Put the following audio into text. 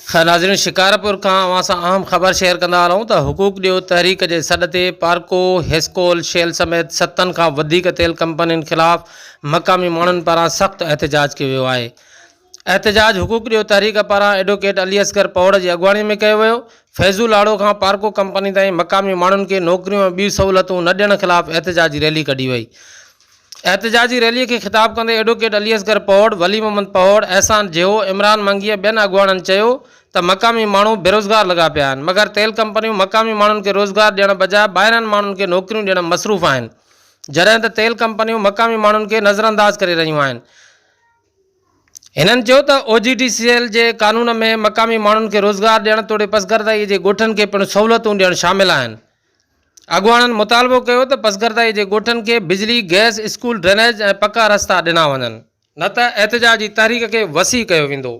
नाज़रीन, शिकारपुर खां असां अहम ख़बर शेयर कंदा रहूं त हुकूक ॾियो तहरीक जे सॾ ते पार्को, हेस्कोल, शेल समेत 7 खां वधीक तेल कंपनियुनि ख़िलाफ़ मक़ामी माण्हुनि पारां सख़्त एहतजाज कयो वियो आहे। एहतजाज हुकूक ॾियो तहरीक पारां एडवोकेट अली असगर पौड़ जी अॻुवाणी में कयो वियो। फैज़ुल आड़ो खां पार्को कंपनी ताईं मक़ामी माण्हुनि खे नौकरियूं ऐं ॿियूं सहूलियतूं न ॾियण ख़िलाफ़ एहतजाजी रैली कढी वई। एहतजाजी रैली के खिताब कंदे एडवोकेट अली असगर पौड़, वली मोहम्मद पौड़, एहसान जेहो, इमरान मंगी ॿियनि अॻुवाणनि चयो त मक़ामी माण्हू बेरोज़गार लॻा पिया आहिनि, मगर तेल कंपनियूं मक़ामी माण्हुनि खे रोज़गार ॾियण बजाए ॿाहिरनि माण्हुनि खे नौकरियूं ॾियण मसरूफ़ आहिनि, जॾहिं त तेल कंपनियूं मक़ामी माण्हुनि खे नज़रअंदाज करे रहियूं आहिनि। हिननि चयो त OGTCL जे कानून में मक़ामी माण्हुनि खे रोज़गार ॾियण तोड़े पसगरदाई जे ॻोठनि खे पिणु सहूलियतूं ॾियणु शामिल आहिनि। अॻुवाणनि मुतालबो कयो त पसगरदाई जे ॻोठनि खे बिजली, गैस, स्कूल, ड्रेनेज ऐं पका रस्ता ॾिना वञनि, न त एहतजाजी तहरीक खे वसी कयो वेंदो।